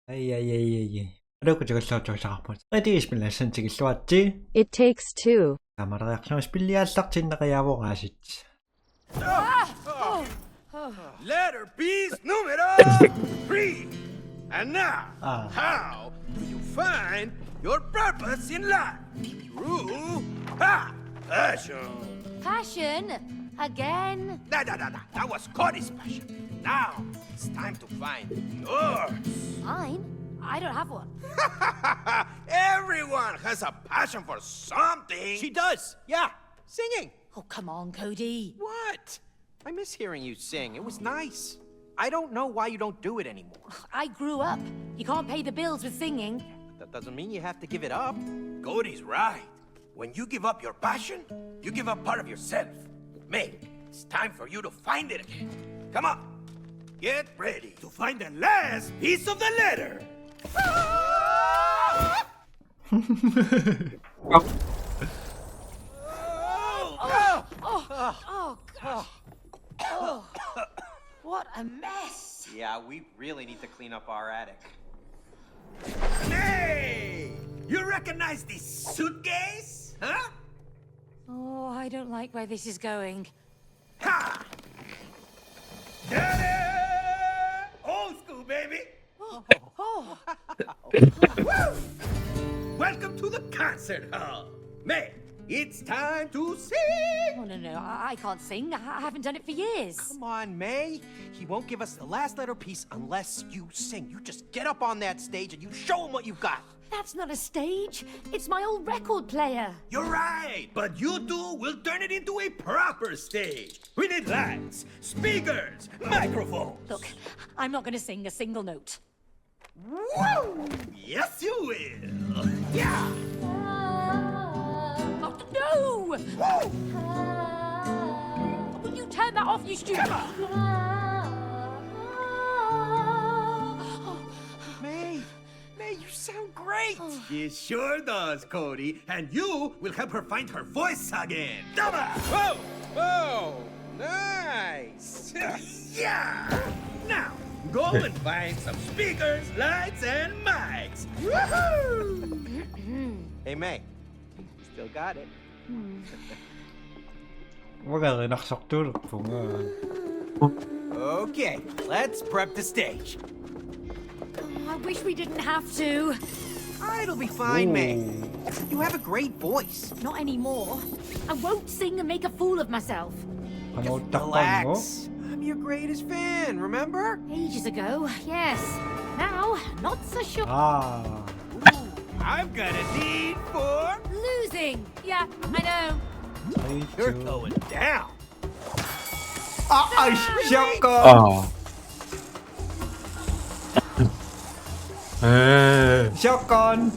Ай. Оройг жиглож байгаа юм. Эдийг спилсэн чиглэлватжи. It takes two. Амаргаахсан спилиаллартиннега явуугаашит. Letter piece numero 3. And now, how do you find your purpose in life? Through passion. Passion? Again? That was Cody's passion. Now, it's time to find yours. Mine? I don't have one. Everyone has a passion for something. She does, yeah. Singing. Oh, come on, Cody. What? I miss hearing you sing. It was nice. I don't know why you don't do it anymore. I grew up. You can't pay the bills with singing. That doesn't mean you have to give it up. Cody's right. When you give up your passion, you give up part of yourself. May, it's time for you to find it again. Come on. Get ready to find the last piece of the letter. Oh, gosh. Oh, what a mess. Yeah, we really need to clean up our attic. Hey! You recognize this suitcase? Huh? Oh, I don't like where this is going. Ha! Ta-da! Old school, baby! Oh, Woo! Welcome to the concert hall. May, it's time to sing! oh no, I can't sing. I haven't done it for years. Come on, May. He won't give us the last letter piece unless you sing. You just get up on that stage and you show him what you've got. That's not a stage. It's my old record player. You're right, but you two will turn it into a proper stage. We need lights, speakers, microphones. Look, I'm not going to sing a single note. Woo! Yes, you will. Yeah. Oh, no! Woo! Will you turn that off, you stupid? May, you sound great. She sure does, Cody. And you will help her find her voice again. Double! Whoa! Oh, nice. Yeah! Now, go and find some speakers, lights, and mics. Woohoo! Hey, May. Still got it. Wala naksakturpunga. Okay, let's prep the stage. Oh, I wish we didn't have to. It'll be fine, May. You have a great voice. Not anymore. I won't sing and make a fool of myself. Panood takpan mo? Relax. I'm your greatest fan, remember? Ages ago, yes. Now, not so sure. I've got a need for... Losing. Yeah, I know. You're going down. Ay, shotgun! Shotgun!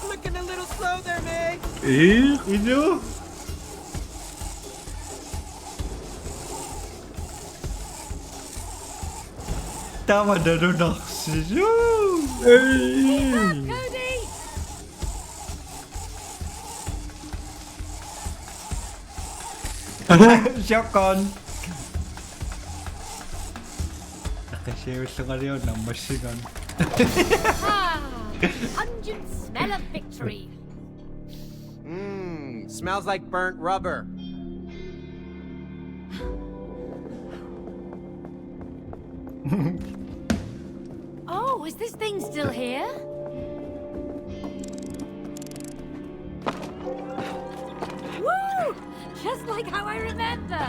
Looking a little slow there, May. Ino? Tama na nun ako. Cody! Shotgun! Nakashare nga rin yun ng machine gun. Pungent smell of victory. Smells like burnt rubber. Oh, is this thing still here? Woo! Just like how I remember.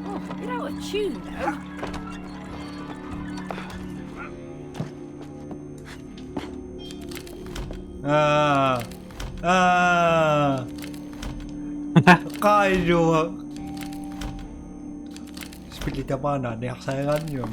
Oh, a bit out of tune, though. Kayo. Spilita mana ni aksayan yun.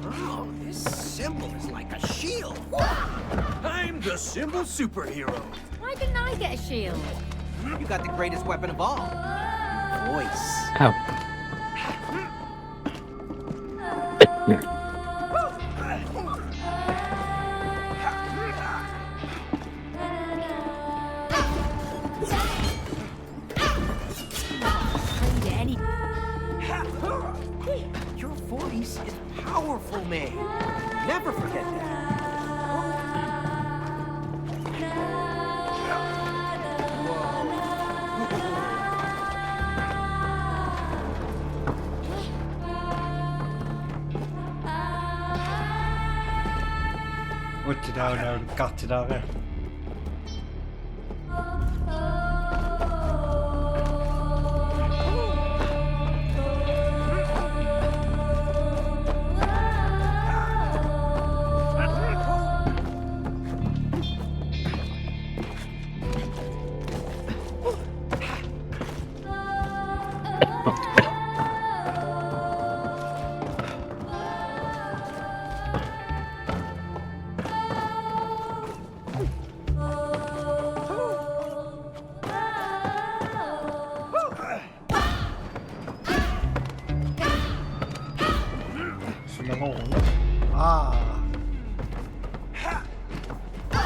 Oh, this symbol is like a shield. I'm the symbol superhero. Why didn't I get a shield? You got the greatest weapon of all. Voice. อ้าว Find any. Your voice is powerful, May. Never forget that. What did I know? Got it out there.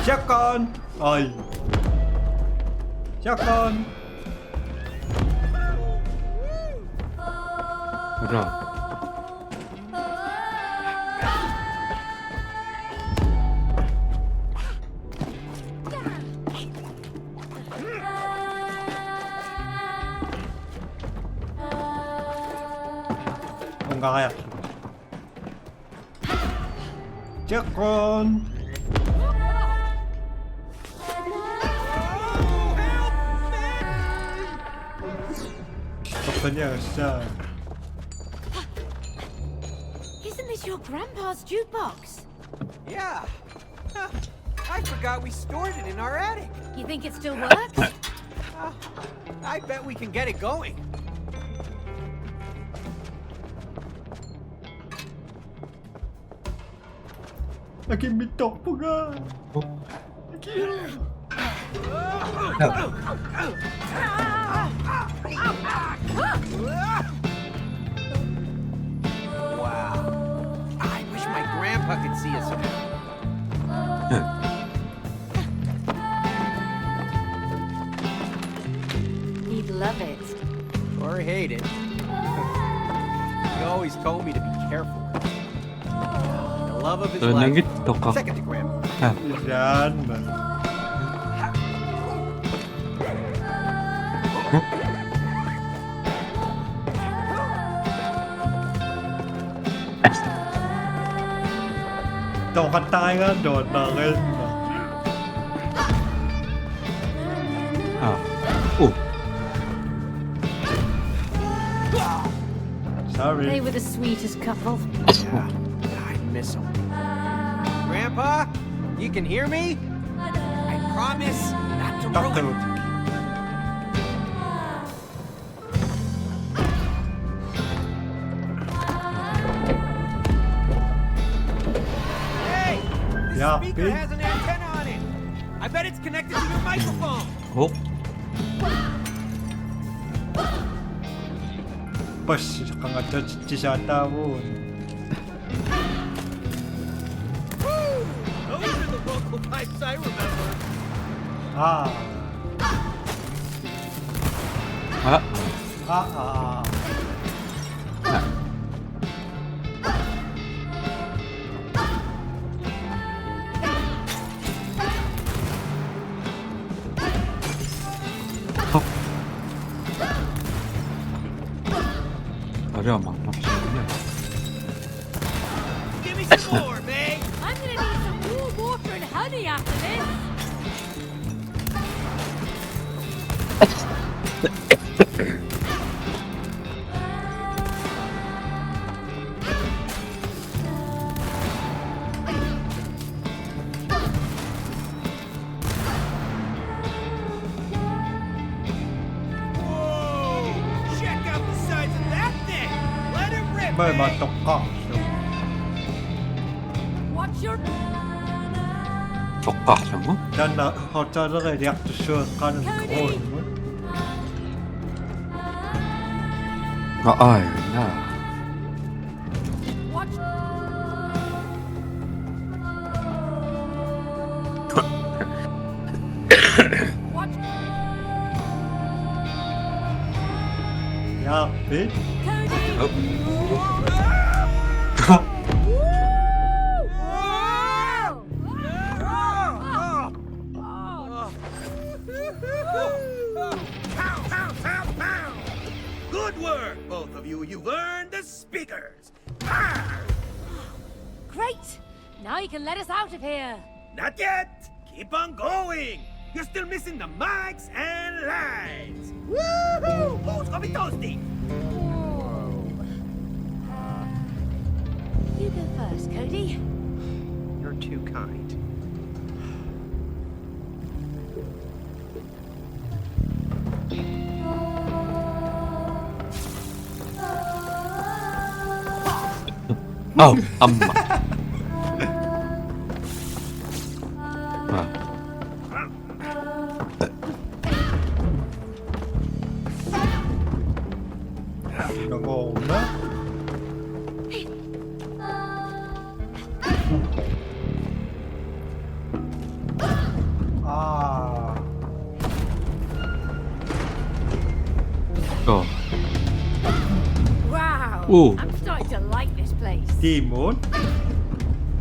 Shotgun! Oi! Shotgun! รอด 뭔가 야. Shotgun! 그냥 진짜. Isn't this your grandpa's jukebox? Yeah. Huh. I forgot we stored it in our attic. You think it still works? I bet we can get it going. Aqui me topuga. Aqui. Wow. I wish my grandpa could see us now. He'd love it. Or hate it. He always told me to be careful. The love of his ตัวนั้น life. ก็ตกก็ Second to grandpa. Yan. Đồ con tay á, đồ nở lên. อ้าวอู้ Sorry. They were the sweetest couple. I miss him. Grandpa, you can hear me? I promise not to Doctor. ruin it. Hey! This Yeah, speaker big. has an antenna on it. I bet it's connected to your microphone. โอ้ Boss, kanga cisatawo. Those are the vocal pipes I remember. Ah. ฮะ Ah. เขาเรียกว่ามังรับใช้เนี่ย Give me some more, May. I'm gonna need some warm water and honey after this. Whoa! Check out the size of that thing. ไม่มาตกเกาะ Watch your... 족박정우? 난 어쩌다가 약도 쉬어가는 거는 아이나. Watch... Watch... 야, bitch. Pow, pow, pow, pow! Good work, both of you. You've earned the speakers. Ah! Great! Now you can let us out of here. Not yet. Keep on going. You're still missing the mics and lights. Woohoo! Who's gonna be toasty? You go first, Cody. You're too kind. 아우, 엄마. 아, 이거 없나? 아, Wow! Ooh. I'm starting to like this place. 디몬,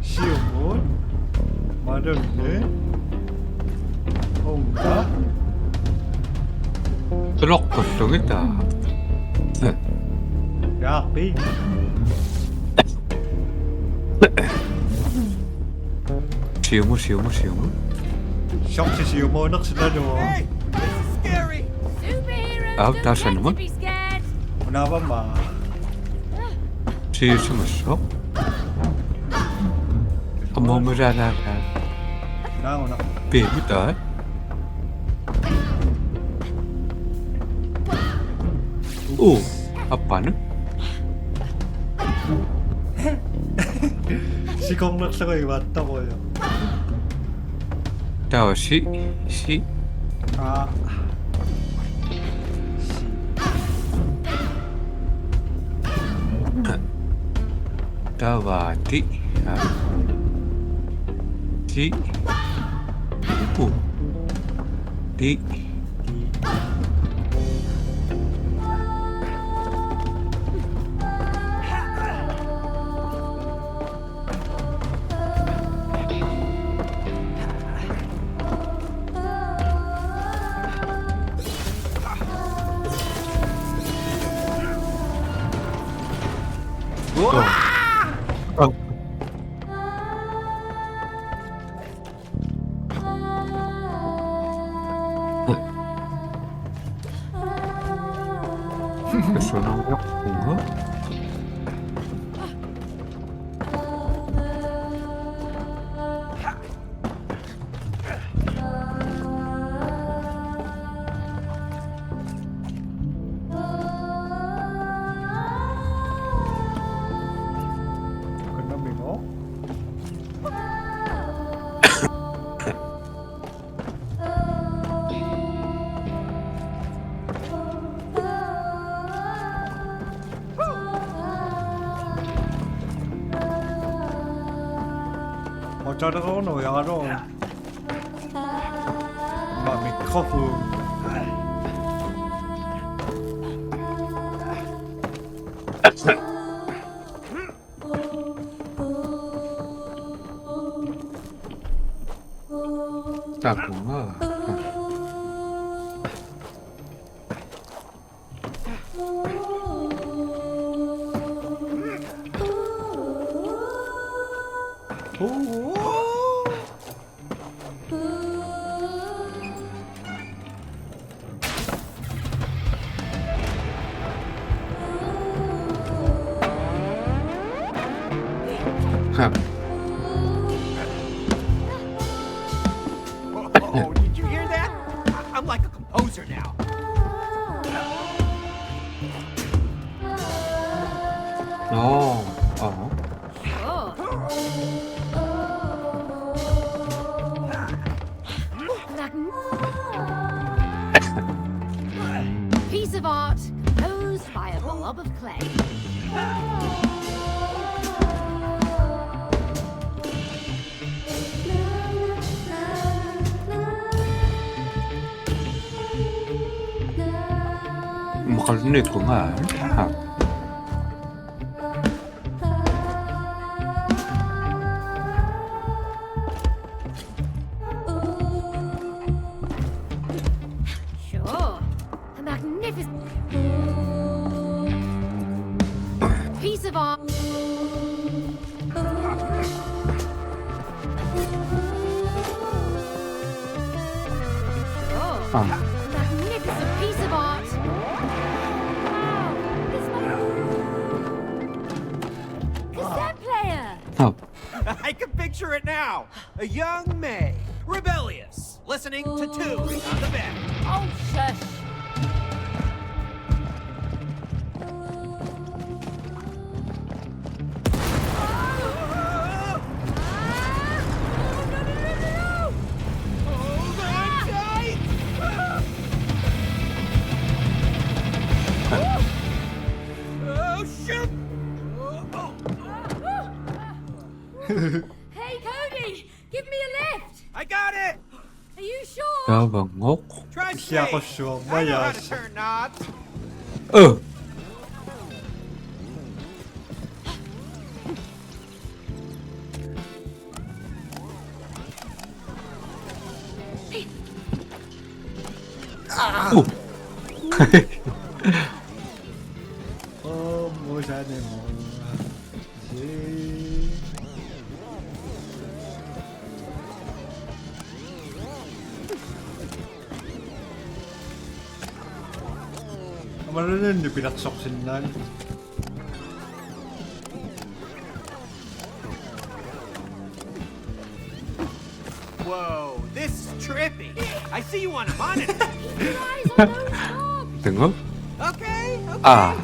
시오몬, 마련네, 뭔가? 트럭 걱정이다. 야, bitch. 시우무. 셔츠 시오몬 낚시다녀. Hey, this is scary. Superheroes Oh, don't that's get to anyone? be scared. 나봐봐. 지수무쇼? 몸을 하나가 나오나. 비비다. 오, 아빠는? 시공 낚시가 왔다고요. 다시 아, 다와디 디 오, 디 소나무역 뭔가? 그놈이고. 어쩌다가 오노 야로. 마음이 커프. 따구나. Oh, did you hear that? I'm like a composer now. Sure. Piece of art composed by a blob of clay. Makarinig ko nga. Ha. Sure. A magnificent piece of art. Sure. Ah. Magnificent piece of art. Wow. It's my cassette player. Ha. I can picture it now. A young May, rebellious, listening to tunes on the bed. Oh, shush. Hold on tight! Oh, shoot! Hey, Cody, give me a lift. I got it! Are you sure? Nabangok. Try Hindi ako safe. sure. I know how to Bias. turn knobs. Oh. Oh, mo siya ni mo. Ano na hindi pinaksok sinan? Whoa, this is trippy. I see you on a monitor. Keep your eyes on those knobs. Tengok. Okay, okay. Ah.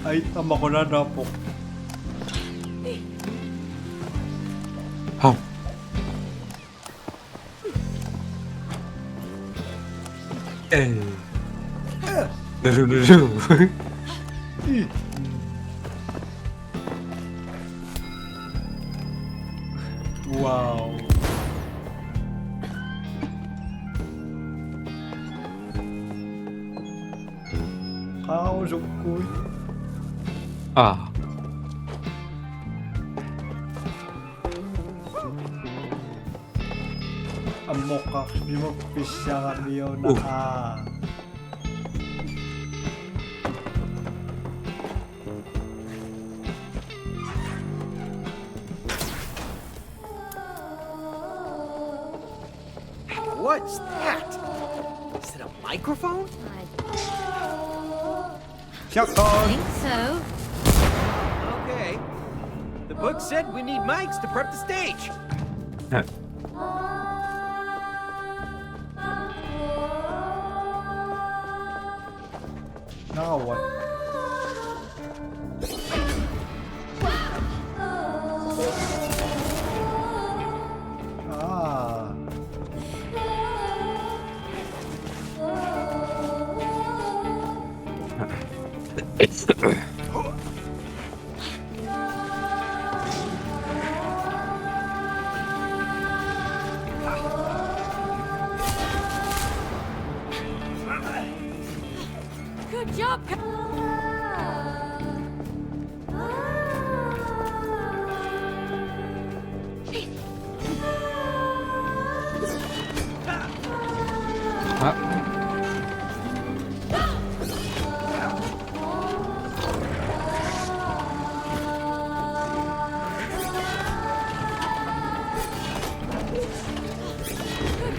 Ay, tama ko na napok. Ha. Daru. Wow. Kausok ko. Ah. Ang mukha mo pisya kami yun na What's that? Is it a microphone? I Shotgun! think so. Okay. The book said we need mics to prep the stage. Now what? Ah. Good job. Good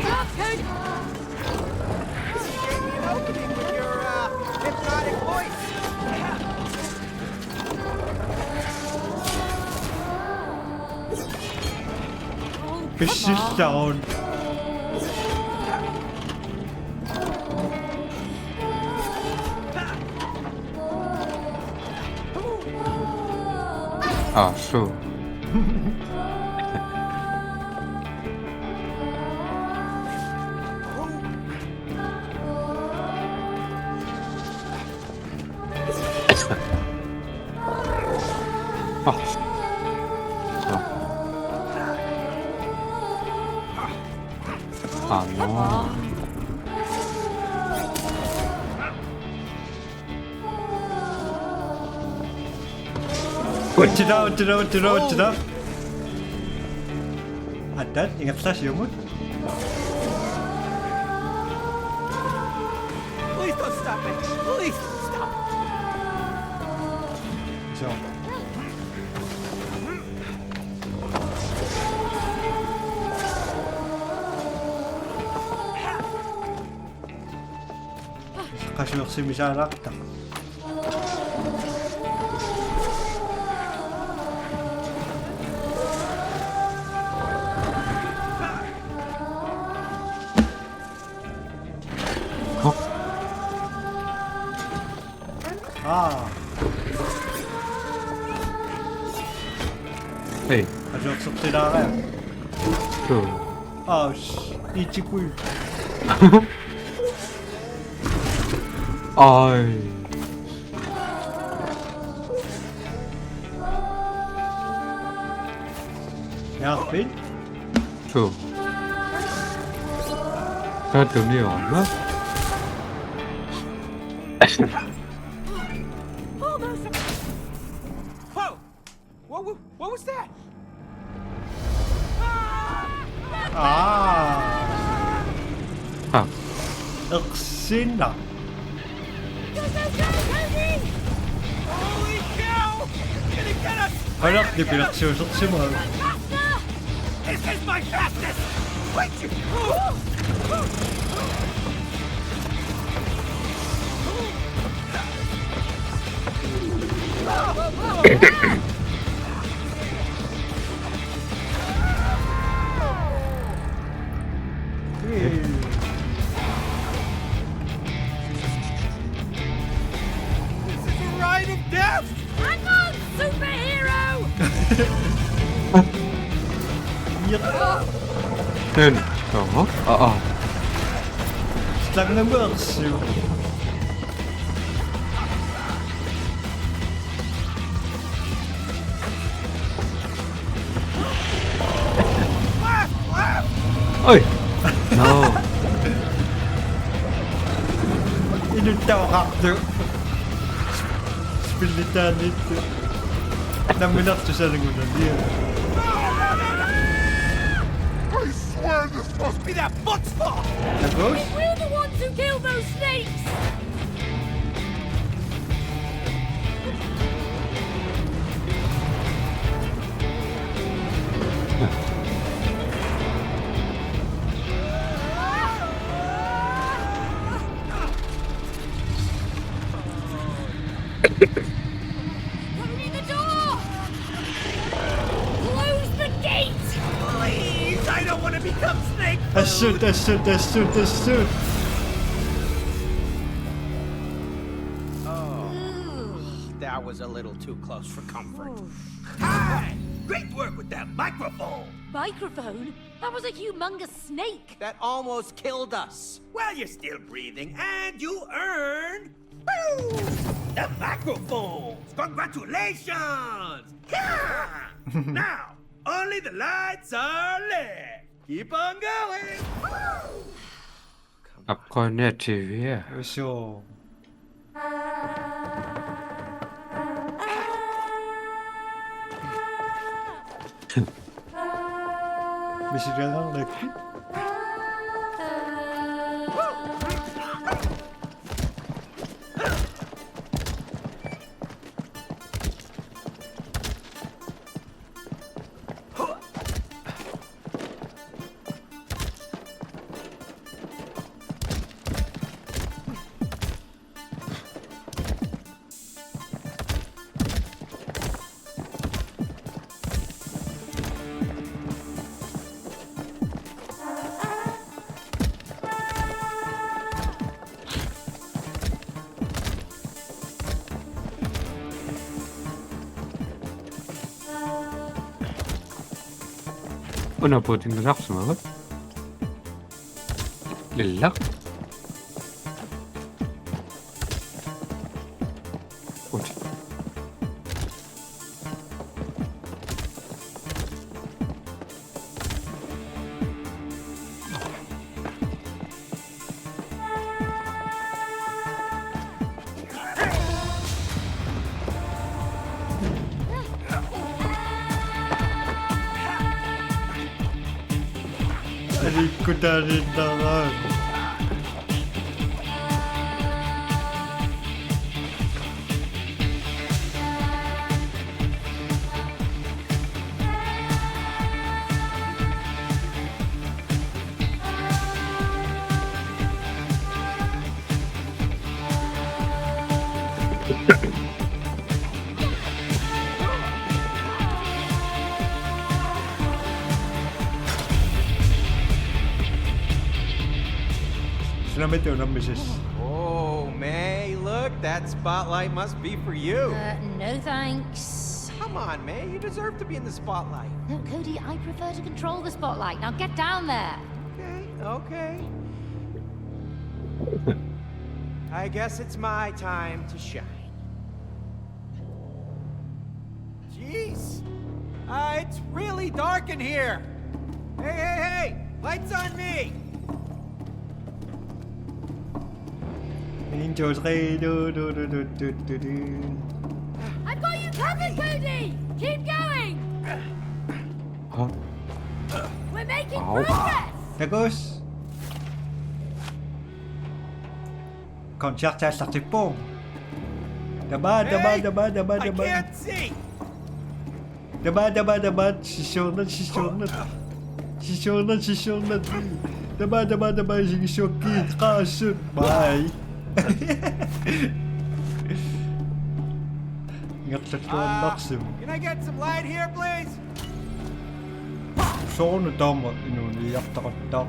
job, Cody. Gave me an opening with your hypnotic voice. Oh, Fish come on. down. True. No. Udah. Ada, ingat stasiunmu? Please don't stop it. Please don't stop. So. Kaşıyorsun mücadelekte. Hey, Kaşıyorsun silahı. true. 이치구이. Ai. 약빈? True. Ra tưởng đi ổn quá. Whoa! What was that? 윽신다. Holy cow! Gonna get us! 활약 비락시오 속심은. This is my fastest! Wait you! This is a ride of death! Hang on, superhero! Nên, đó. 닦는 거 없이요. Ơi. No. 이럴때와 각도. 스필리타니트. 난 주사는구나. I swear this must be that foot's fault! 자고? We're the ones who killed those snakes! Opening the door! Close the gate! Please, I don't want to become snake! shoot. That was a little too close for comfort. Hi! Great work with that microphone! Microphone? That was a humongous snake! That almost killed us. Well, you're still breathing, and you earned... Woo! The microphones! Congratulations! Yeah! Now, only the lights are left. Keep on going! Woo! Upcon TV. 쇼. 미시리랑 렉키? Under på din rapsmör. Lilla. Oj. Rico dari dalam. Selamat datang, Mrs. Oh, May, look, that spotlight must be for you. No thanks. Come on, May, you deserve to be in the spotlight. No, Cody, I prefer to control the spotlight. Now get down there. Okay. I guess it's my time to shine. Jeez, it's really dark in here. Hey, lights on me. Angel 3 I've got you covered, Cody. Keep going. Hả? We're making Ow. progress. Bagus. Kontrak saya sakit pun. Dabar. I can't see. Dabar. Sisyonat. Dabar. Sisyokit. Kasut. Bye. Can I get some light here, please? Sånne damer innan i hjertet.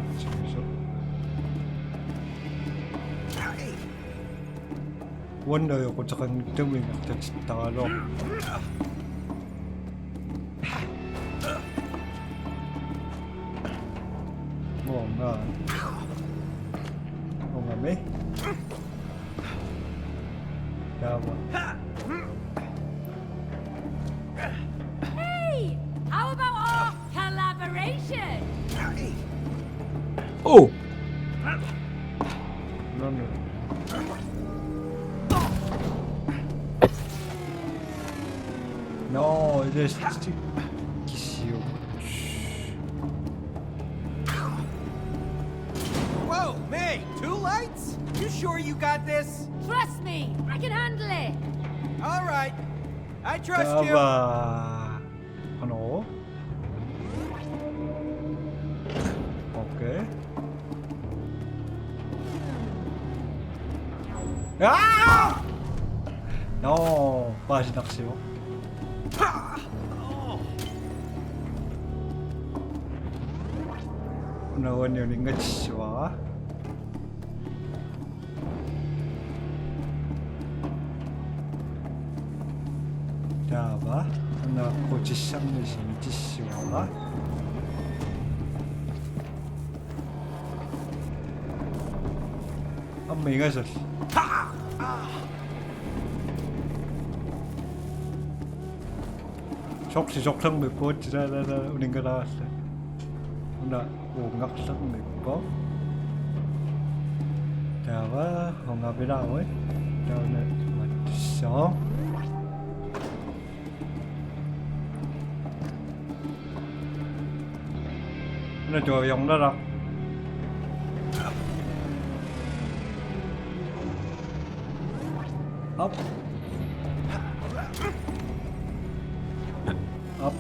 Wonder yo kung saan tuming at talo. Oo nga. May? Tama. Hey, how about our collaboration? Oh! No. No, it is to kiss you. Whoa, May, 2 lights? You sure you got this? Trust me, I can handle it. All right. I trust you. Tama. Ano? Okay. Ah! No, 빠진 낚시요. Unawan yun yung gatshwa. Tama. Ano ko jisang nishin jishwa. May nga sir. 속상 맵고 지라라라 우린 거 나왔어. 나 옹각상 맵고. 다와 홍합이 나오이. 다음에 맞죠. nó chùa vòng đó rồi. Up. Up.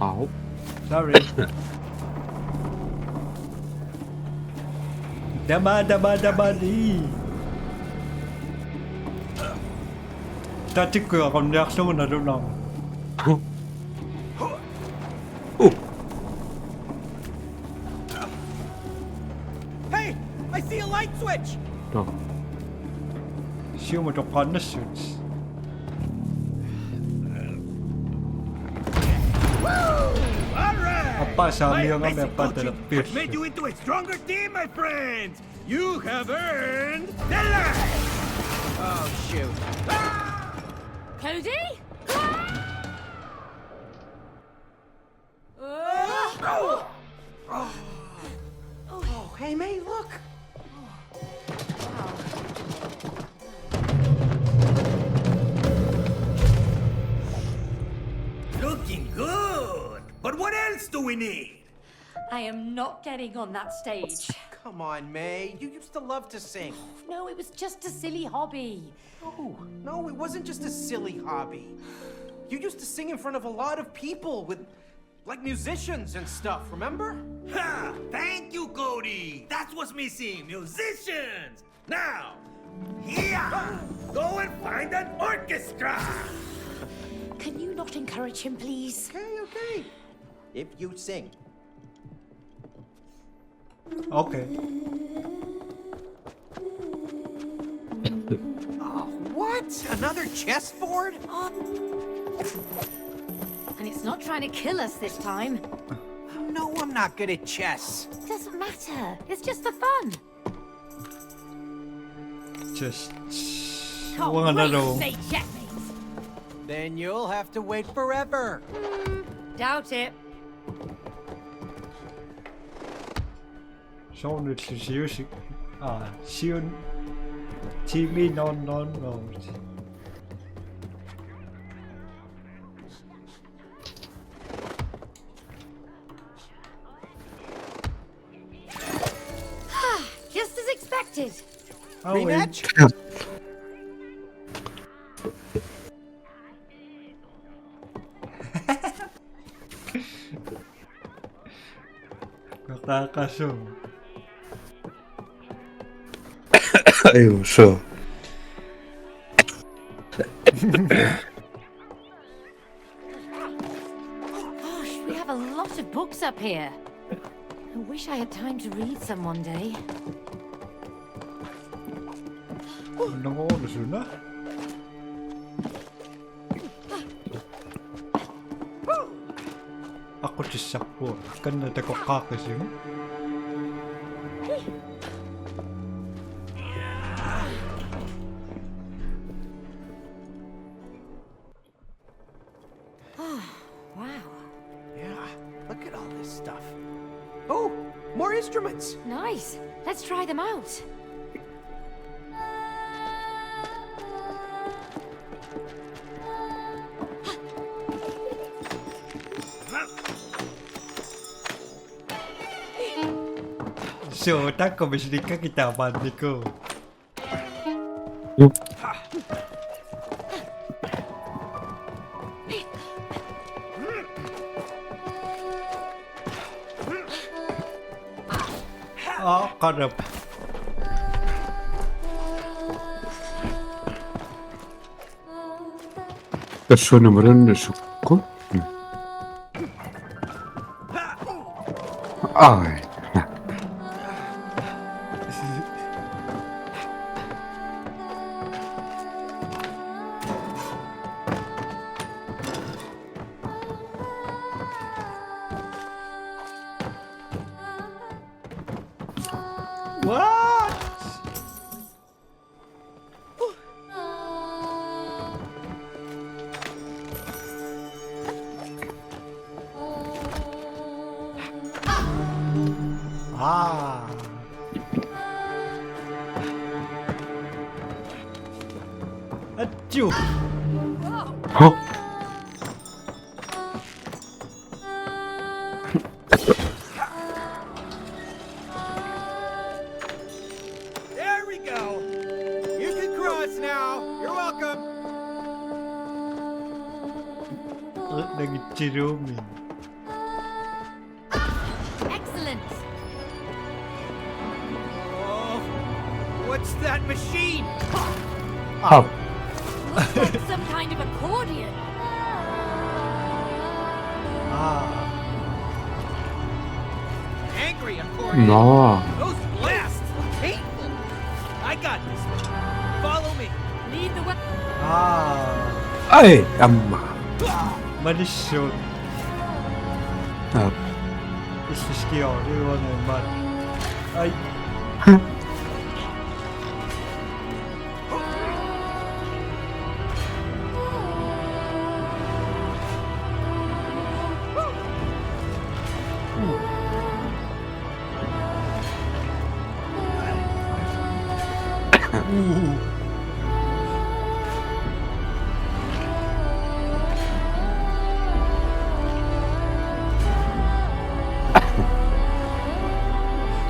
Oh. Sorry. Đaba đi. Ta chiếc cửa còn nhạc xuống ở đâu nào. Hey, switch. โอ้ Shield to punishment. All right. Apa sabi My nga amazing may coaching patalapis. has made you into a stronger team, my friends. You have earned the life. Oh, shoot. Cody? Oh, hey, May, look. Looking good. But what else do we need? I am not getting on that stage. Come on, May. You used to love to sing. No, it was just a silly hobby. No, it wasn't just a silly hobby. You used to sing in front of a lot of people with, like, musicians and stuff, remember? Ha! Thank you, Cody. That's what's missing. Musicians. Now, yeah, go and find an orchestra. Can you not encourage him, please? Okay. If you sing. Okay. Oh, what? Another chessboard? And it's not trying to kill us this time. No, I'm not good at chess. Doesn't matter. It's just for fun. Just... Can't Huwag wait to laro. say checkmate. Then you'll have to wait forever. Doubt it. Sono shield... shield... Timmy non. Just as expected. Rematch? Nakakasum. ايوه شو Gosh, we have a lot of books up here. I wish I had time to read some one day. Anong oras na? Ako sakpo. Kanada ko kakasing. Wow. Yeah, look at all this stuff. Oh, more instruments. Nice. Let's try them out. So, tako misli ka kita bandi ko. Karap. persone morendo su ai What? Ah. Achoo. huh? There we go. You can cross now. You're welcome. Nag-chirumin. Excellent. Oh, what's that machine? Up. Looks like some kind of accordion. Ah. Angry accordion. No. Those blasts are painful. เอ้ยอัมมา Malicious. ครับ 意識式を令和年前。はい。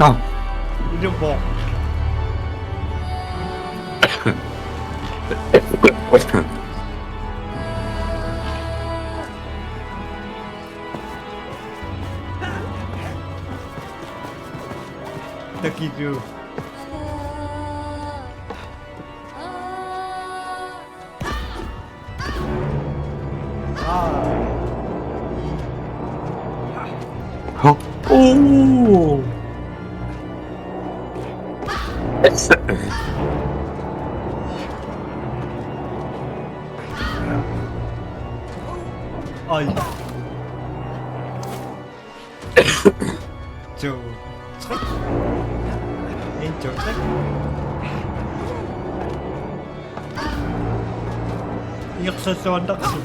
อ้าว เดี๋ยวบอกตะกี้ดูฮะโอ้ไอ้จูใช่เอ็นจูใช่ยักษ์สวรรค์ดักสิ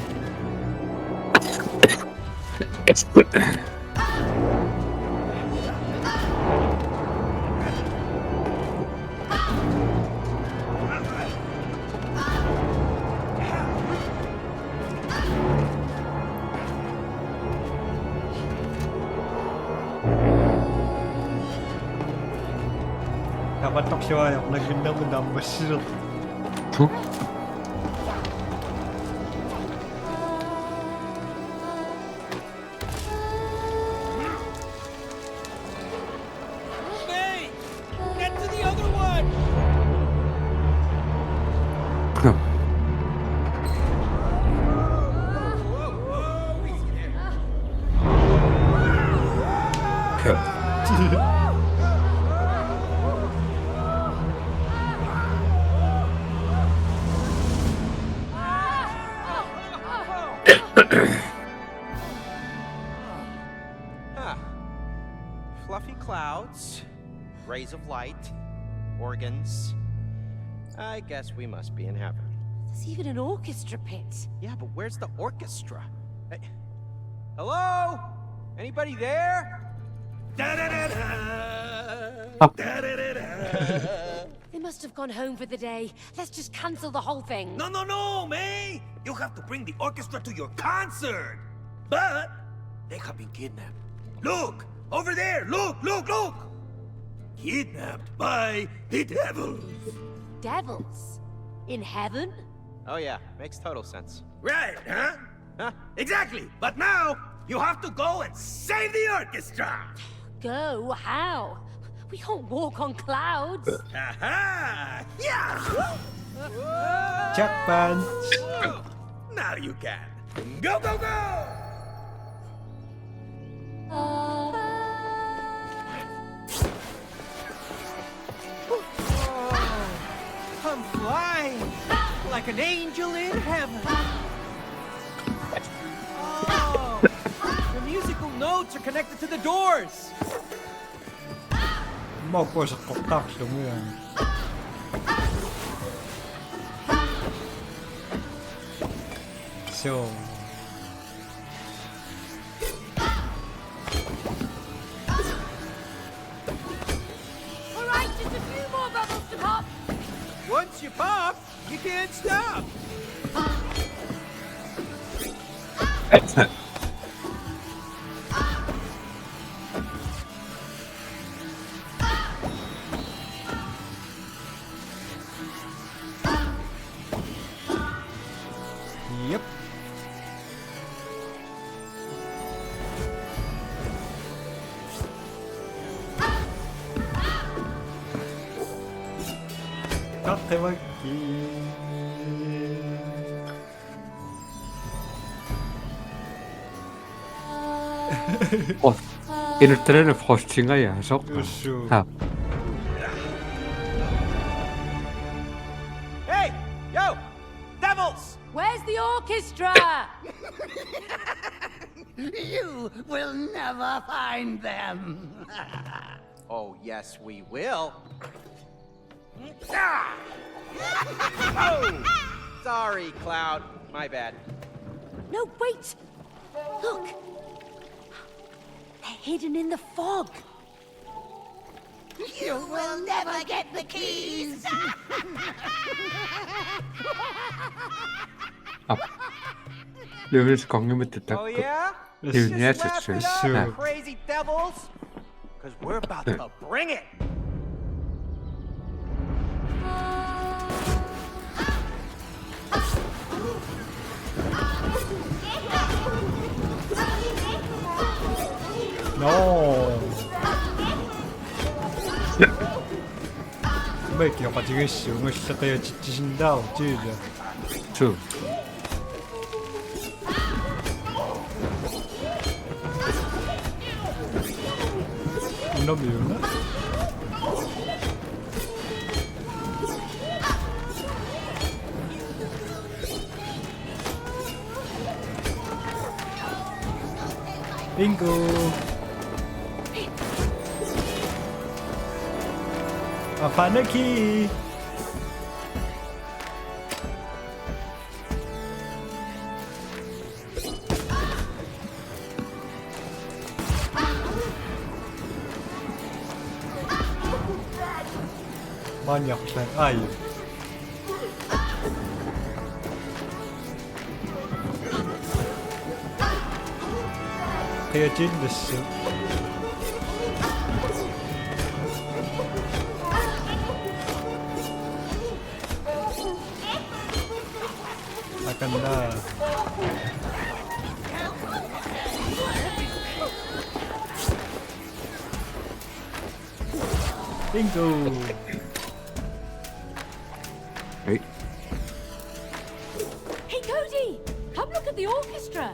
Dapat tak siya yung nagindang masyil. Hey! Get to the other one! ครับ ครับ Huh. Fluffy clouds, rays of light, organs. I guess we must be in heaven. There's even an orchestra pit. Yeah, but where's the orchestra? Hey, hello? Anybody there? They must have gone home for the day. Let's just cancel the whole thing. No, May! You have to bring the orchestra to your concert! But they have been kidnapped. Look! Over there! Look! Kidnapped by the devils. Devils? In heaven? Oh yeah, makes total sense. Right, huh? Huh? Exactly! But now, you have to go and save the orchestra! Go? How? We can't walk on clouds. Aha! Yeah! Jack Punch. Now you can. Go, go, go! I'm flying like an angel in heaven. Oh, the musical notes are connected to the doors. มอกกว่าสกปรกสมัยโซ่ All right, just a few more bubbles to pop. Once you pop, you can't stop. Yep. Tattevaki. 어, 이럴 포스팅가 야속. Usu. 아, Hey, yo, devils! orchestra! You will never find them. Oh, yes, we will. Oh! Sorry, Cloud. My bad. No, wait! Look! They're hidden in the fog. You will never get the keys. Lyrics 공유면 됐다. Oh, yeah? Dude, Just that's a laugh true. it up, Yeah. you crazy devils. Because we're about to bring it. No. 咩叫我自己笑？我實在有自信到，知唔知？ True. Nó biểu đó. Bingo. I found the key. Manyaklar. Ay. Kaya 됐어. 나간다. 빙고. Hey. Hey, Cody! Come look at the orchestra!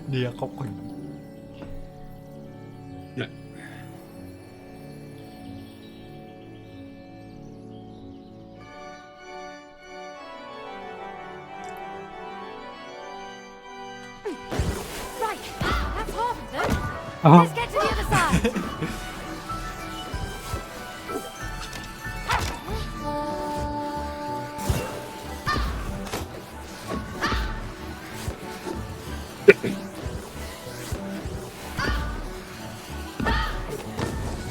Dia kokon. Right, that's half of them. Uh-huh. Let's get to the other side.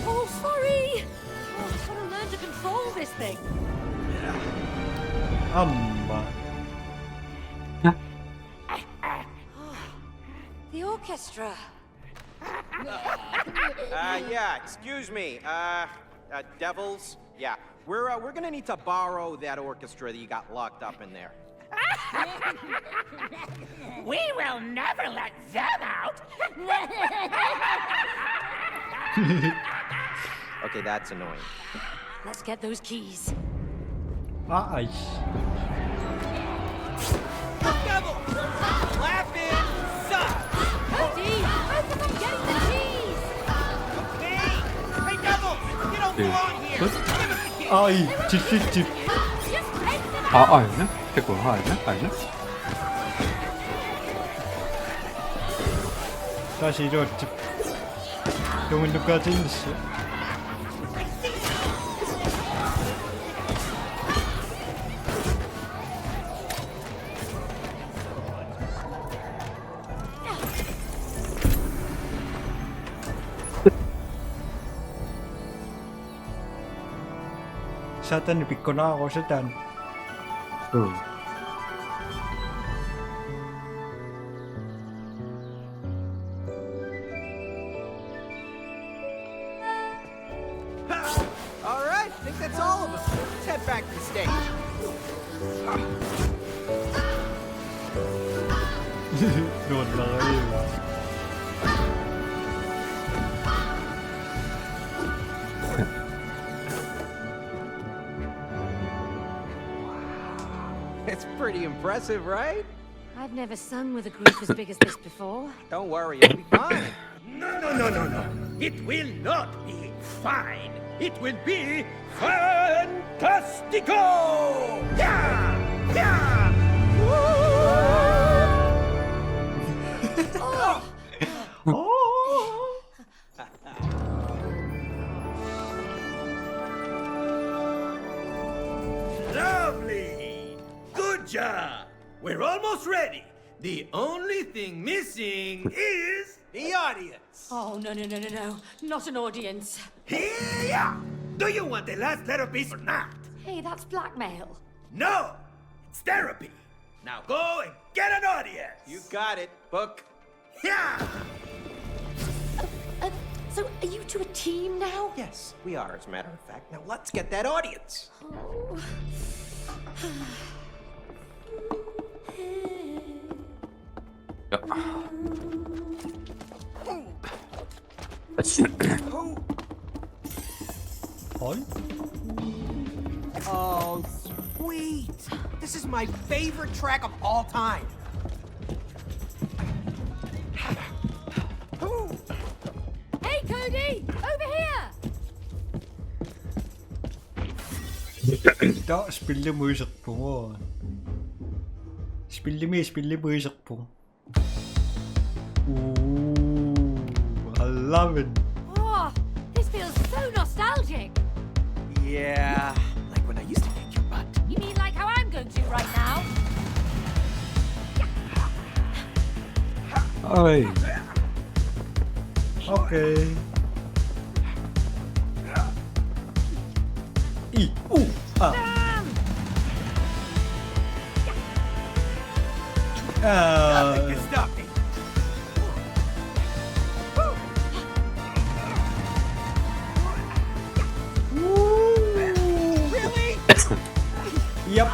Oh, sorry. Oh, I've got to learn to control this thing. Amma. The orchestra. Yeah, excuse me. Devils? Yeah, we're gonna need to borrow that orchestra that you got locked up in there. We will never let them out. Okay, that's annoying. Let's get those keys. Ay. Devils! Laughing sucks! Cody, both of them getting the keys. Hey! Hey, Devils! You don't Dude. belong here! What? Give us the key! Ay, 집. Just take them out. 아니야? 됐고, 아니야? 다시 이렇게. 용은 누구까지 있어? Satan ipik ko na ako, Satan. True. All right, I think that's all of them. Let's head back to the stage. Đột lời. It's pretty impressive, right? I've never sung with a group as big as this before. Don't worry, it'll be fine. No. It will not be. fine. It will be fantastico! Yeah! Yeah! Lovely! Good job! We're almost ready. The only thing missing is The audience. Oh, no, no, no, no, no. Not an audience. here! Do you want the last letter piece or not? Hey, that's blackmail. No! It's therapy. Now go and get an audience! You got it. Book. Yeah! So, are you two a team now? Yes, we are, as a matter of fact. Now let's get that audience. Oh. Oj. Oh, sweet. This is my favorite track of all time. Hey, Cody! Over here! Da spiller musikk på. Spiller musikk på. Ooh, I love it. Oh, this feels so nostalgic. Yeah, like when I used to kick your butt. You mean like how I'm going to right now? Oj. Okay. Ah. Nothing can stop me. Really? Yep.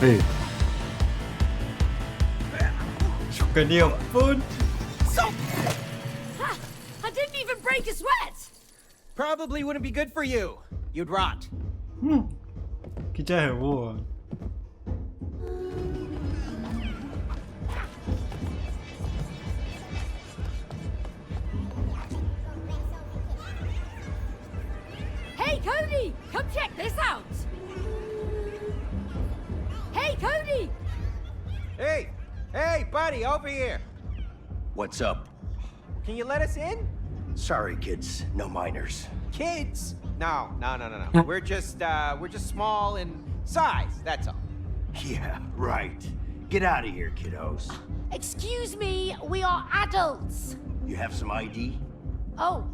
Hey. Suka niya pun. Ha! I didn't even break a sweat! Probably wouldn't be good for you. You'd rot. Kita hewo. Hey, Cody! Come check this out! Hey, Cody! Hey, buddy, over here. What's up? Can you let us in? Sorry, kids. No minors. Kids? No. We're just small in size, that's all. Yeah, right. Get out of here, kiddos. Excuse me, we are adults. You have some ID? Oh,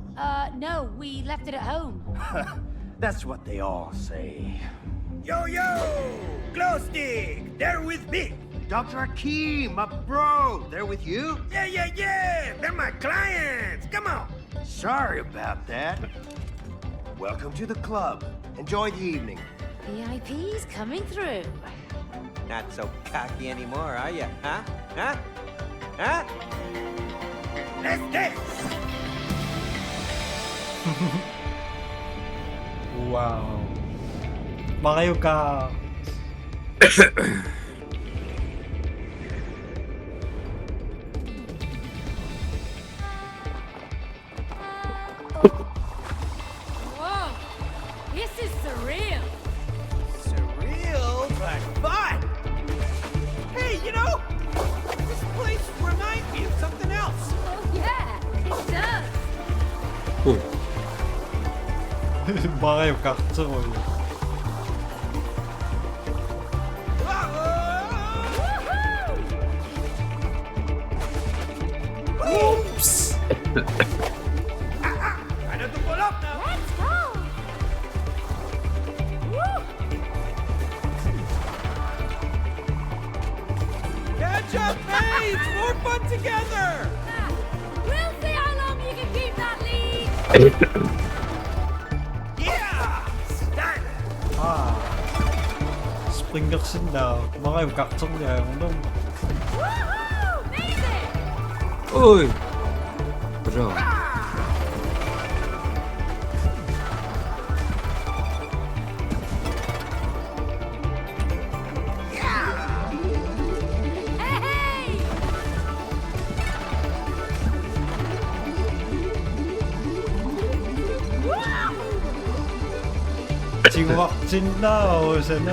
no, we left it at home. That's what they all say. Yo! Glow stick! They're with me! Dr. Akeem, my bro! They're with you? Yeah! They're my clients! Come on! Sorry about that. Welcome to the club. Enjoy the evening. VIP's coming through. Not so cocky anymore, are you? Huh? Let's dance! Wow. Mario Kart. Whoa! This is surreal. Surreal, but fun! Hey, this place reminds me of something else. Oh, yeah, it does. Ui. Mario Kart rồi. Oops! Time to pull up now! Let's go! Woo! Catch up, mates! More fun together! We'll see how long you can keep that lead. Yeah! Stand! Springersen der. Mario Kart som jeg ungdom. Woohoo! Made it! Oj. Bra. Hey! 지금 확진 나오잖아.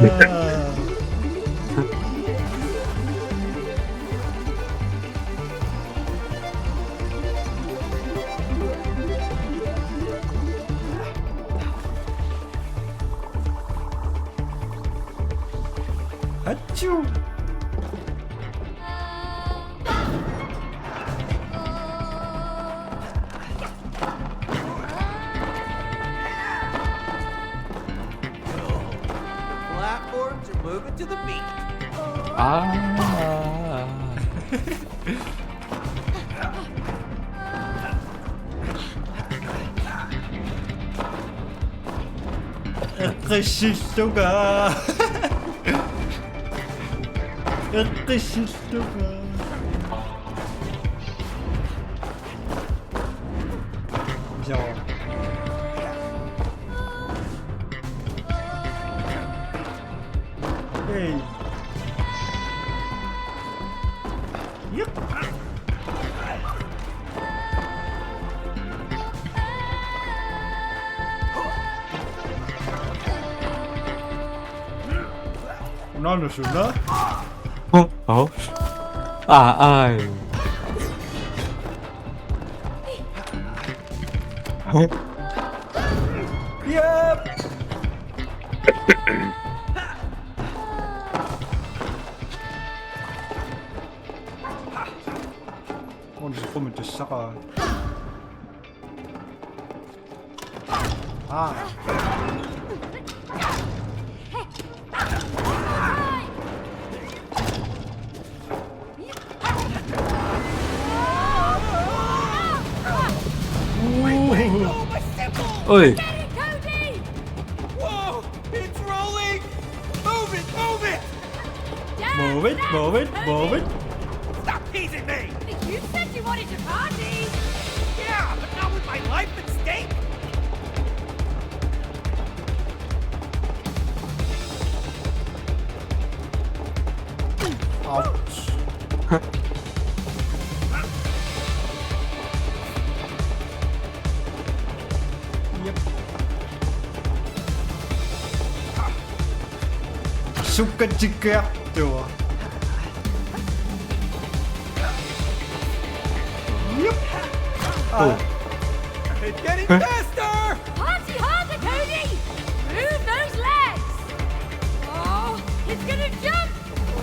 아쭈. Platforms are moving to the beat. 아. 실수가. 실수가. 무서워. 에이. 나는 쓰나? 어? 아이. 야! 어디서 보면 또 싸가. 아. 어이. Cody! Whoa! It's rolling! Move it! Move it! Move it, move it, move it. Stop teasing me! You said you wanted to party! Yeah, but not with my life at stake! Ouch. Yep. Сука, чика. Йо. Yep. It's getting faster! Party harder, Cody! Move those legs! Oh, it's gonna jump!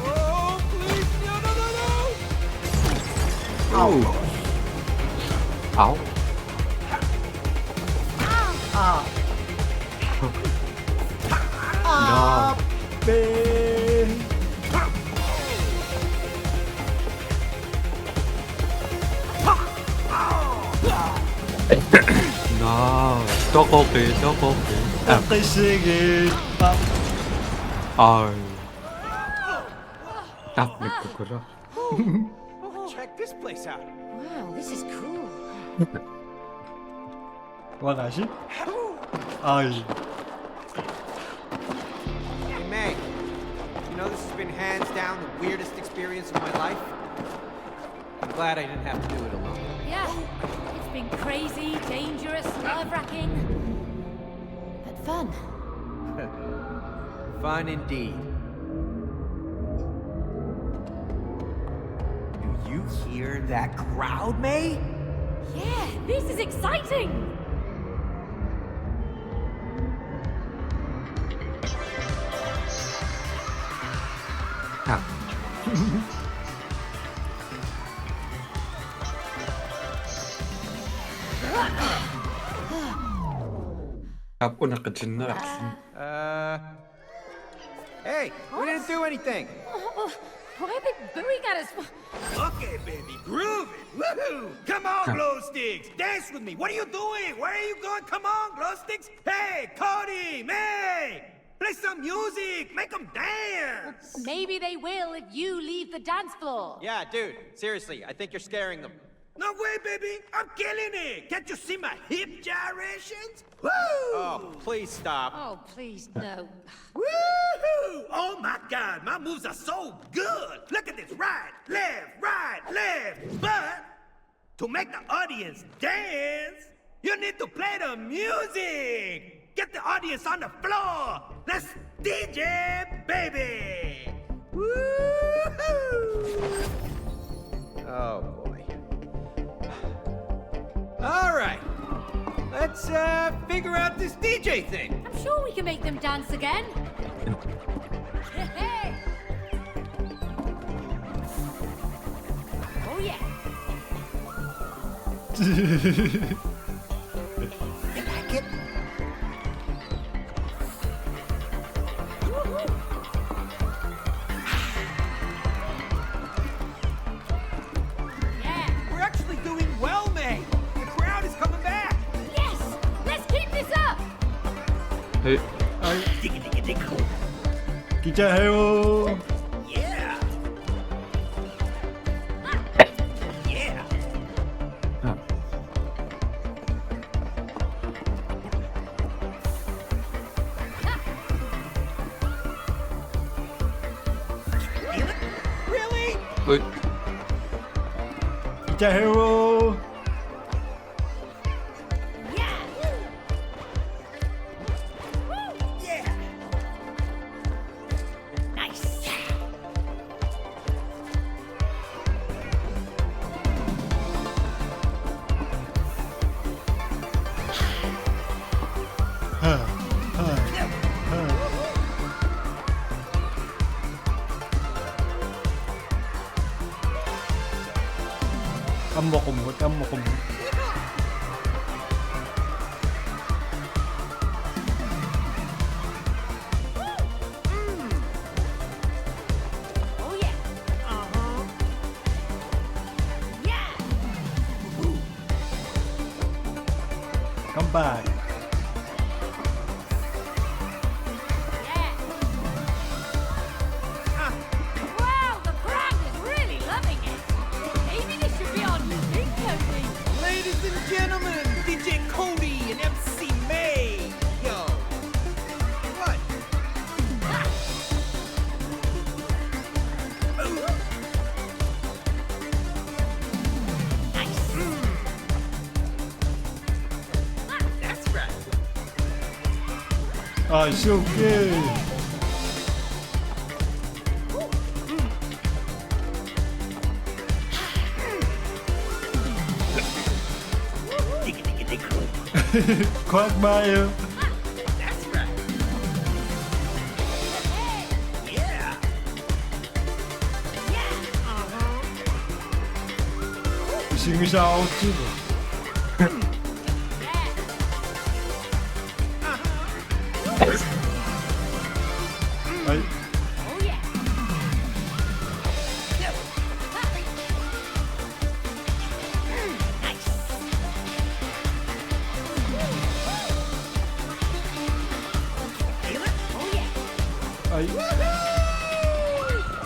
Oh, please! No, no, no, no! 아우. 아우. 야. 네. 나 떡볶이. 아까시기. 아유. 딱 믿고 그래. Check this place out. Wow, this is cool. 원하시? 아이. Hey, Meg. You know this has been hands down the weirdest experience of my life? I'm glad I didn't have to do it alone. Yeah, it's been crazy, dangerous, nerve-wracking, but fun. Fun indeed. Do you hear that crowd, May? Yeah, this is exciting! 딱. Aku nak kecil Hey, we didn't do anything. Why are they booing at us? Okay, baby, groove it! Woohoo! Come on, glow sticks! Dance with me! What are you doing? Where are you going? Come on, glow sticks! Hey, Cody! May! Play some music! Make them dance! Maybe they will if you leave the dance floor. Yeah, dude, seriously, I think you're scaring them. No way, baby! I'm killing it! Can't you see my hip gyrations? Woo! Oh, please stop. Oh, please, no. Woohoo! Oh my god, my moves are so good! Look at this, right, left! But to make the audience dance, you need to play the music! Get the audience on the floor. Let's DJ, baby. Woo-hoo! Oh boy. All right. Let's figure out this DJ thing. I'm sure we can make them dance again. Hey. Oh yeah. You like it? Woohoo. Yeah. We're actually doing well, May. The crowd is coming back. Yes. Let's keep this up. เฮ้ย Digga, digga, digga. 기자 해요. Yeah. Yeah. อ่ะ Feel it? Really? เฮ้ย 기자 해요. Yeah. Yeah. Nice. 까먹고 못 까먹고 못. Oh yeah. Uh-huh. Yeah. Come back. Yeah. Wow, the crowd is really loving it. Maybe this should be on Big Cody. Ladies and gentlemen, DJ Cody and MC May. Yo. What? That's right. 아, 시오케. Digga, digga, digga. Quagmire. That's right. Yeah. 싱샤오 찌고. 아이, Oh yeah. Feel it? Oh yeah. 아이.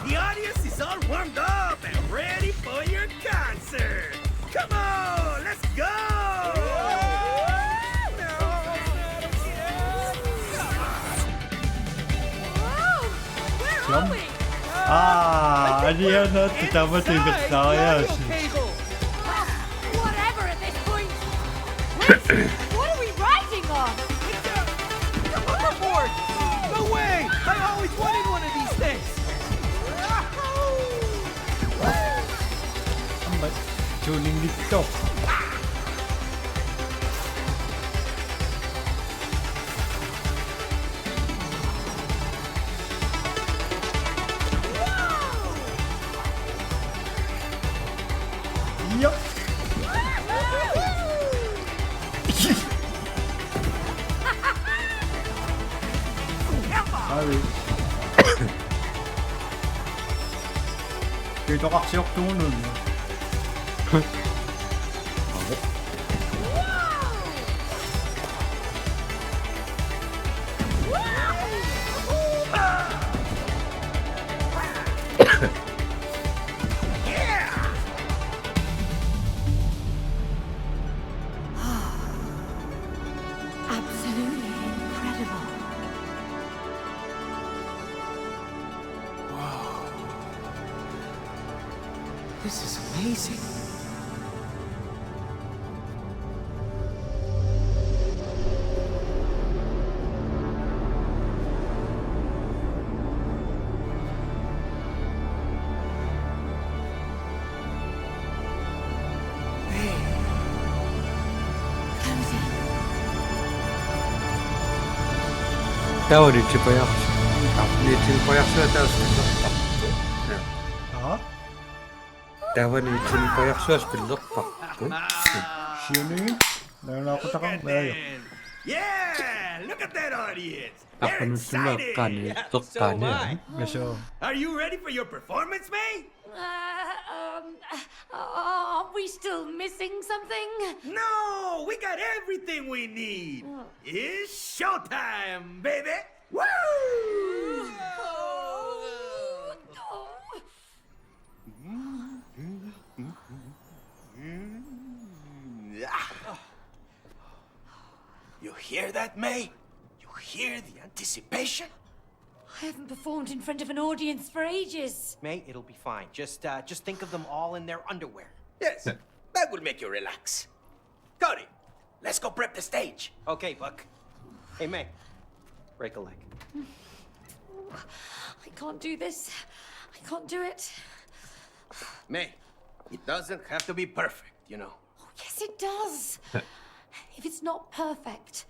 The audience is all warmed up and ready for your concert. Come on, let's go! Whoa! Where are Jump. we? 아, 아리아나한테 잡아들겠다. Cable. Whatever at this point. Wait, what are we riding on? The hoverboard. No way. I always wanted one of these things. 한번 조닝 리떡. 이야. 아유. 그 to각시 역동은 Absolutely incredible. This is amazing. Teori ci pojawił. Nie ci pojawił teraz pilotpakku. Ja? Teori ci pojawił pilotpakku. Sini. Meron ako takang mayo. Yeah! Look at that audience! Ako They're nung sumakan excited! eh. Tukkan eh. Meso. Are you ready for your performance, May? Aren't we still missing something? No! We got everything we need! It's showtime, baby! Woo! You hear that, May? You hear the anticipation? I haven't performed in front of an audience for ages. May, it'll be fine. Just think of them all in their underwear. Yes, that will make you relax. Cody, let's go prep the stage. Okay, Buck. Hey, May. Break a leg. I can't do this. I can't do it. May, it doesn't have to be perfect, you know. Oh, yes, it does. If it's not perfect,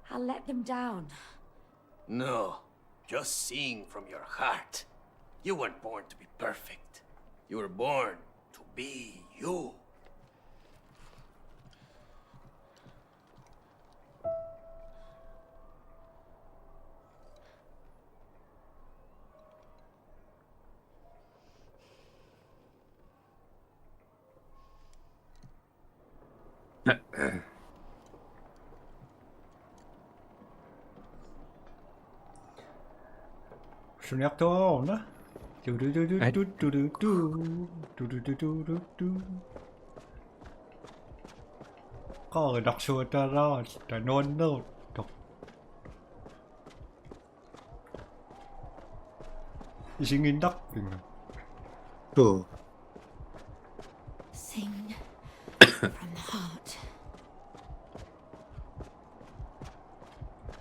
I'll let them down. No, just sing from your heart. You weren't born to be perfect. You were born to be you. Gusto niya to na. Có đọc xuôi ta ra, ta nôn đâu. Đọc. Isingin đọc. Tuh. Sing from the heart.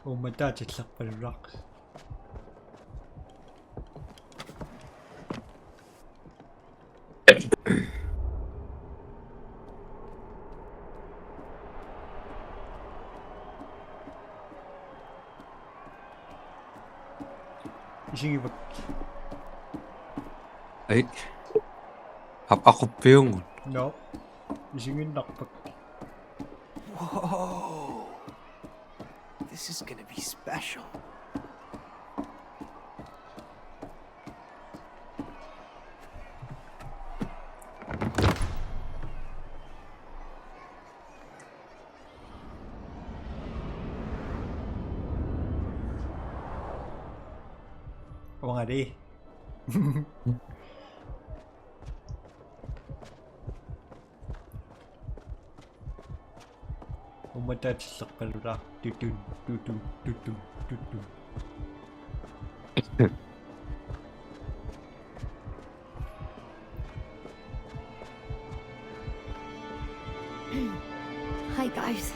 Umata sa rock. Isingin ba? Ay. Ako yung. No. Isingin đọc ba? Whoa! This is gonna be special. Oo nga di. Umata sa rock. Tutun, tutun, tutun, tutun. Hi, guys.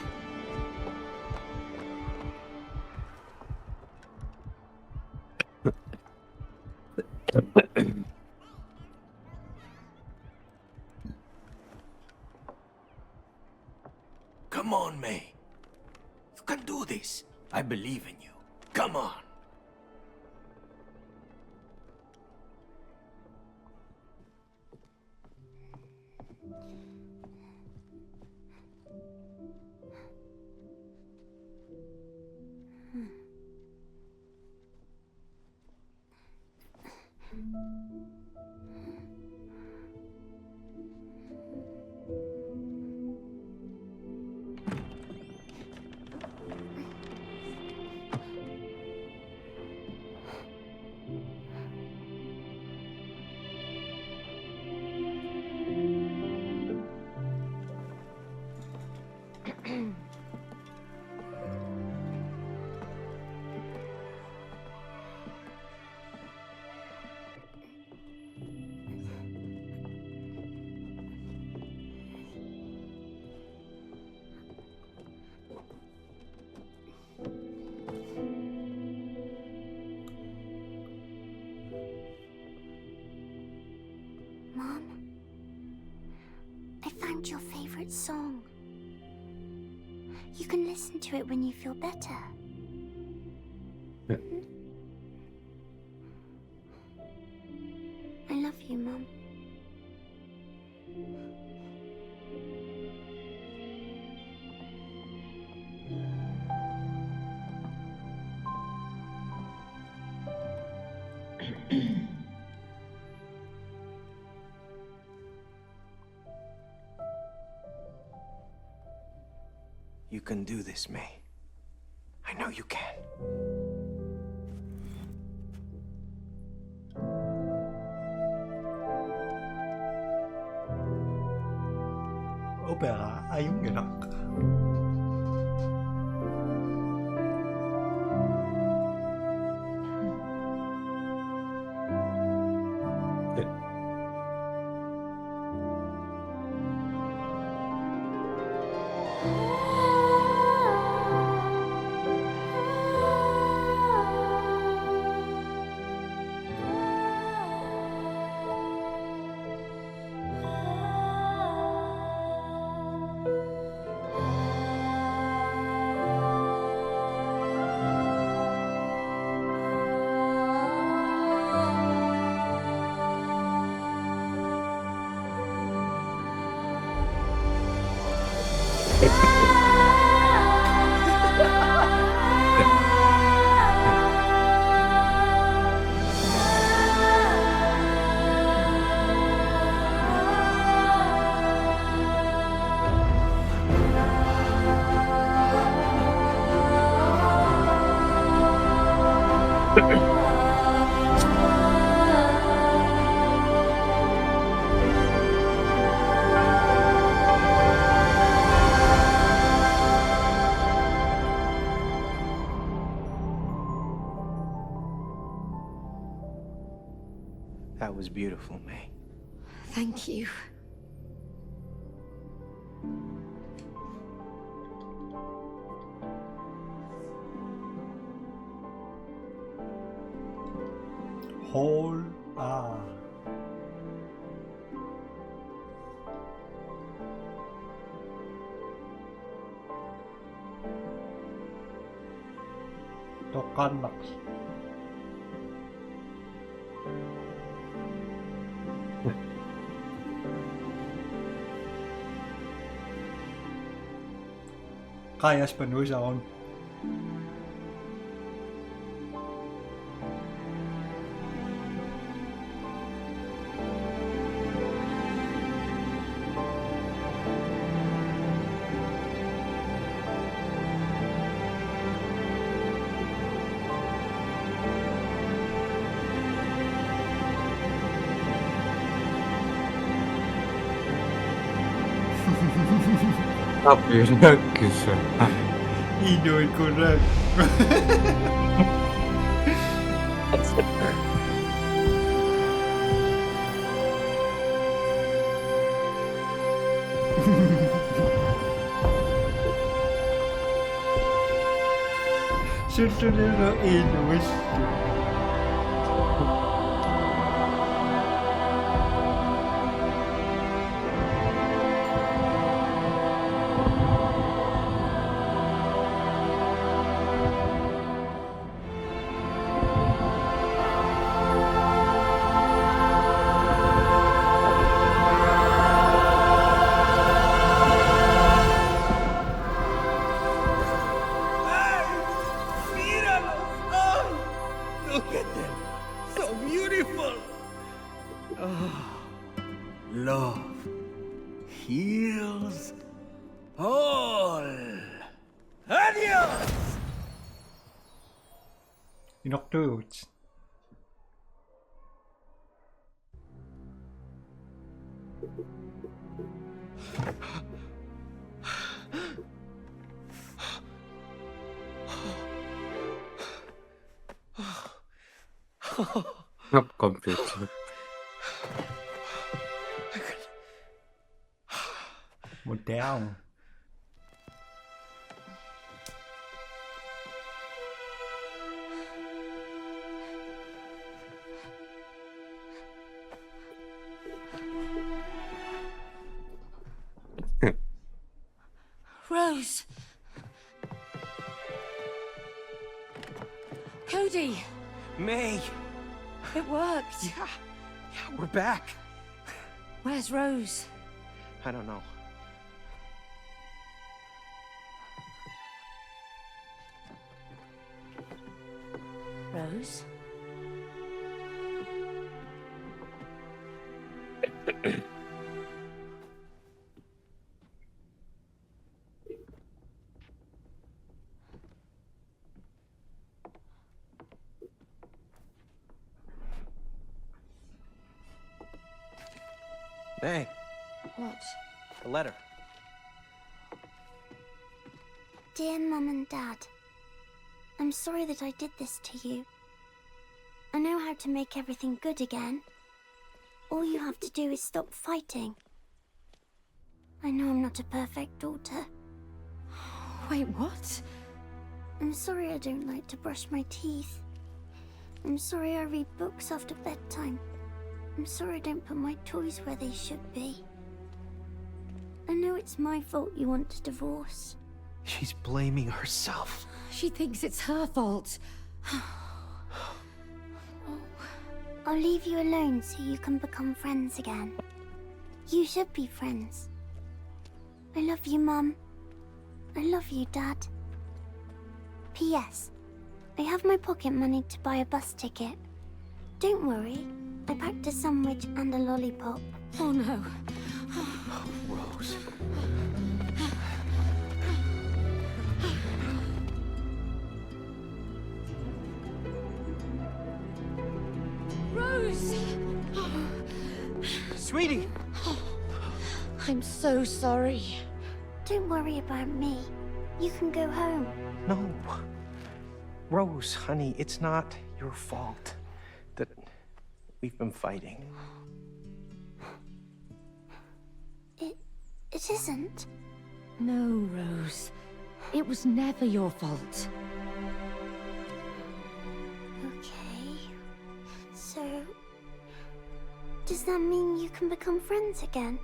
Come on, May. You can do this. I believe in you. Come on. Mom, I found your favorite song. You can listen to it when you feel better. I love you, Mum. You can do this, May. I know you can. Opera Ayunggerak. That was beautiful, May. Thank you. Whole R. Tokannaks. Kayas Panusaon. Tabii güzel. Inuit ko rin. Sunod na Inuit. Look at them. So beautiful. Oh, love heals all. Adios. Inuktoots. Not computer. Một down. Rose. Cody, May! it worked. Yeah, we're back. Where's Rose? I don't know. Rose? May, What? a letter. Dear Mum and Dad, I'm sorry that I did this to you. I know how to make everything good again. All you have to do is stop fighting. I know I'm not a perfect daughter. Wait, what? I'm sorry I don't like to brush my teeth. I'm sorry I read books after bedtime. I'm sorry I don't put my toys where they should be. I know it's my fault you want a divorce. She's blaming herself. She thinks it's her fault. I'll leave you alone so you can become friends again. You should be friends. I love you, Mum. I love you, Dad. P.S. I have my pocket money to buy a bus ticket. Don't worry. I packed a sandwich and a lollipop. Oh no. Rose. Rose! Sweetie! I'm so sorry. Don't worry about me. You can go home. No. Rose, honey, it's not your fault that we've been fighting. It isn't. No, Rose. It was never your fault. Okay. So... does that mean you can become friends again?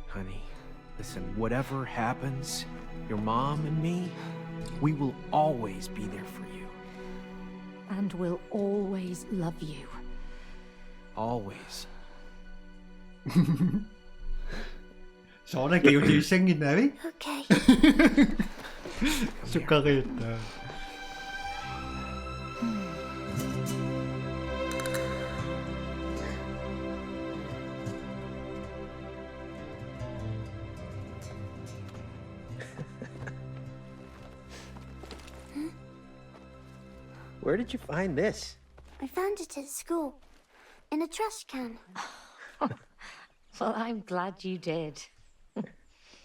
Honey, listen, whatever happens, your mom and me, we will always be there for you. And we'll always love you. Always. Rõ là kiểu chị sinh nhìn đấy. Okay. Sukarita. Where did you find this? I found it at school. In a trash can. Well, I'm glad you did.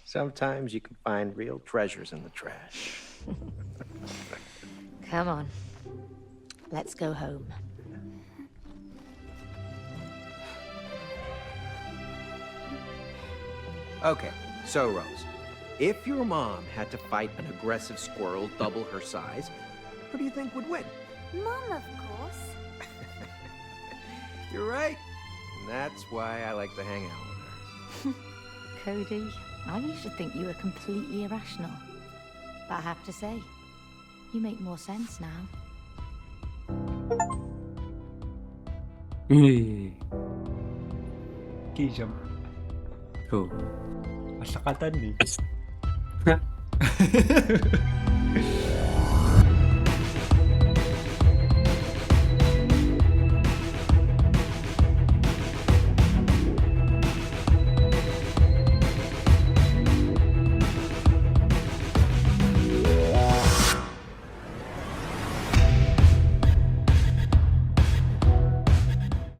Sometimes you can find real treasures in the trash. Come on. Let's go home. Okay, so Rose, if your mom had to fight an aggressive squirrel double her size, who do you think would win? Mom, of course. You're right. And that's why I like to hang out with her. Cody, I used to think you were completely irrational. But I have to say, you make more sense now. Kijam. Oh. Masakatan eh.